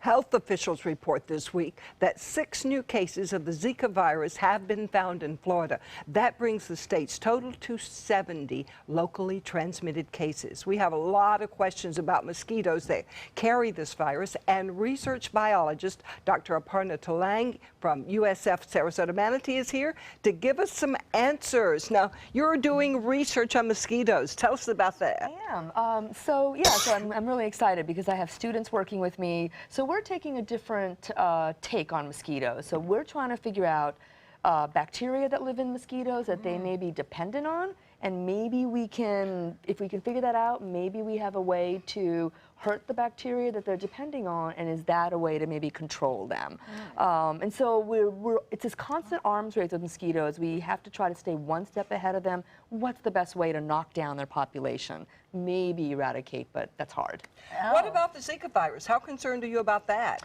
Health officials report this week that 6 new cases of the Zika virus have been found in Florida. That brings the state's total to 70 locally transmitted cases. We have a lot of questions about mosquitoes that carry this virus, and research biologist Dr. Aparna Talang from USF Sarasota Manatee is here to give us some answers. Now, you're doing research on mosquitoes. Tell us about that. I am. So I'm really excited because I have students working with me. So we're taking a different take on mosquitoes. So we're trying to figure out bacteria that live in mosquitoes that they may be dependent on, and maybe we can, if we can figure that out, maybe we have a way to hurt the bacteria that they're depending on, and is that a way to maybe control them? And so it's this constant arms race with mosquitoes. We have to try to stay one step ahead of them. What's the best way to knock down their population? Maybe eradicate, but that's hard. What about the Zika virus? How concerned are you about that?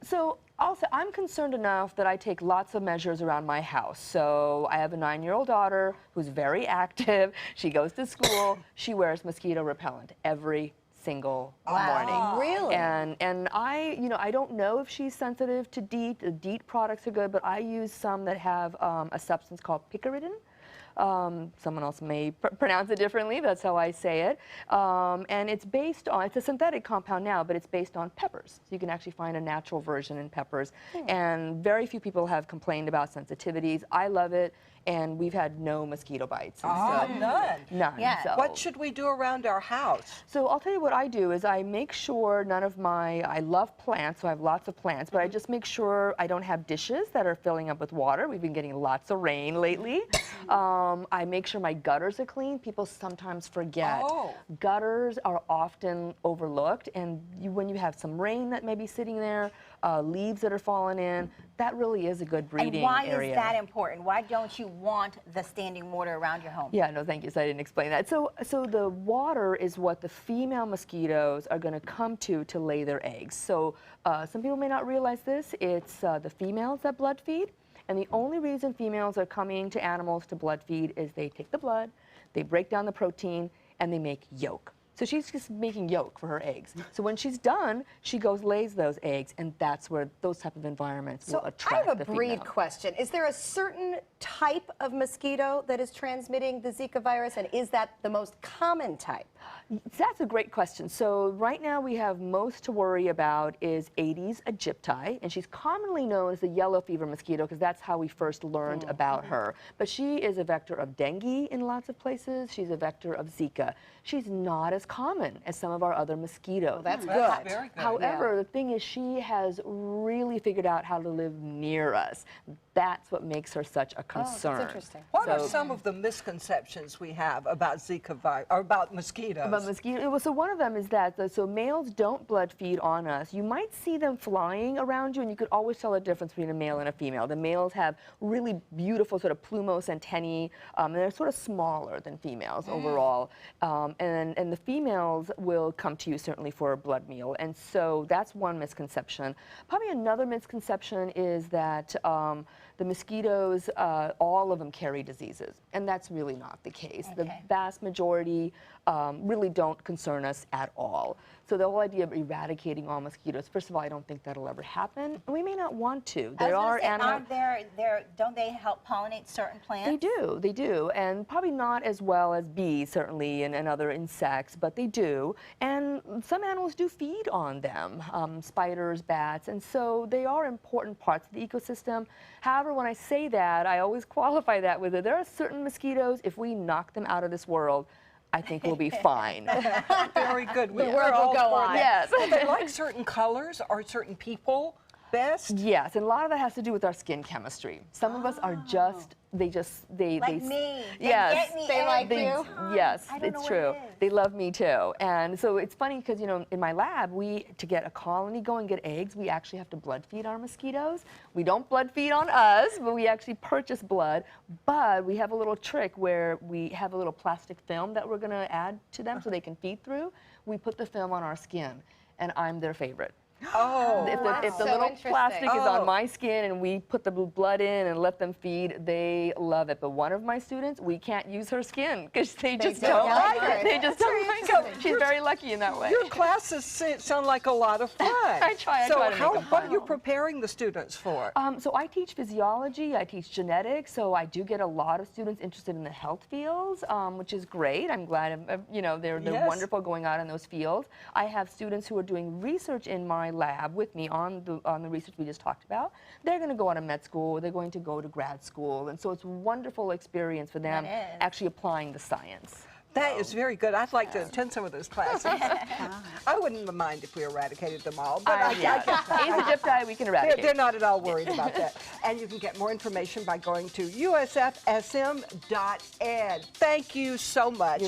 So also, I'm concerned enough that I take lots of measures around my house. So I have a 9-year-old daughter who's very active. She goes to school. She wears mosquito repellent every single morning. Really? And I don't know if she's sensitive to DEET. The DEET products are good, but I use some that have a substance called picaridin. Someone else may pronounce it differently, that's how I say it. And it's based on, it's a synthetic compound now, but it's based on peppers. So you can actually find a natural version in peppers. And very few people have complained about sensitivities. I love it. And we've had no mosquito bites. None? None. Yeah. So. What should we do around our house? So I'll tell you what I do is I make sure none of I love plants, so I have lots of plants, but I just make sure I don't have dishes that are filling up with water. We've been getting lots of rain lately. I make sure my gutters are clean. People sometimes forget. Gutters are often overlooked, and when you have some rain that may be sitting there, leaves that are falling in, that really is a good breeding area. And why is that important? Why don't you want the standing water around your home? Yeah, no, thank you. So I didn't explain that. So the water is what the female mosquitoes are going to come to lay their eggs. So some people may not realize this. It's the females that blood feed. And the only reason females are coming to animals to blood feed is they take the blood, they break down the protein, and they make yolk. So she's just making yolk for her eggs. So when she's done, she goes lays those eggs, and that's where those type of environments will attract the I have a breed question. Is there a certain type of mosquito that is transmitting the Zika virus, and is that the most common type? That's a great question. So right now we have most to worry about is Aedes aegypti, and she's commonly known as the yellow fever mosquito because that's how we first learned about her. But she is a vector of dengue in lots of places. She's a vector of Zika. She's not as common as some of our other mosquitoes. Oh, that's good. That's very good. However, the thing is she has really figured out how to live near us. That's what makes her such a concern. That's interesting. What are some of the misconceptions we have about Zika virus, or about mosquitoes? About mosquitoes, well, so one of them is that, so males don't blood feed on us. You might see them flying around you, and you could always tell the difference between a male and a female. The males have really beautiful sort of plumose antennae, and they're sort of smaller than females overall. And the females will come to you certainly for a blood meal, and so that's one misconception. Probably another misconception is that the mosquitoes, all of them carry diseases, and that's really not the case. The vast majority really don't concern us at all. So the whole idea of eradicating all mosquitoes, first of all, I don't think that'll ever happen, and we may not want to. There are animals. Don't they help pollinate certain plants? They do, and probably not as well as bees, certainly, and other insects, but they do. And some animals do feed on them, spiders, bats, and so they are important parts of the ecosystem. However, when I say that, I always qualify that with it. There are certain mosquitoes, if we knock them out of this world, I think we'll be fine. Very good. The world will go on. Yes. Do they like certain colors or certain people best? Yes, and a lot of that has to do with our skin chemistry. Some of us are just, they like me. Yes, they get me. They like you. Yes, I don't know it's what true. it is. They love me too. And so it's funny because, you know, in my lab, to get a colony going, get eggs, we actually have to blood feed our mosquitoes. We don't blood feed on us, but we actually purchase blood. But we have a little trick where we have a little plastic film that we're going to add to them so they can feed through. We put the film on our skin, and I'm their favorite. Oh, If the so little interesting. plastic is Oh. on my skin and we put the blood in and let them feed, they love it. But one of my students, we can't use her skin because they just don't like it. They just don't like it. She's very lucky in that way. your classes sound like a lot of fun. I try So to make them what fun. are you preparing the students for? So I teach physiology, I teach genetics, so I do get a lot of students interested in the health fields, which is great. I'm glad, they're Yes. wonderful going out in those fields. I have students who are doing research in my lab with me on the research we just talked about. They're going to go on to med school, they're going to go to grad school, and so it's a wonderful experience for them That is. actually applying the science. That is very good. I'd like to attend some of those classes. I wouldn't mind if we eradicated them all, but I get that. Aegypti, we can eradicate. They're not at all worried about that. And you can get more information by going to usfsm.ed. Thank you so much.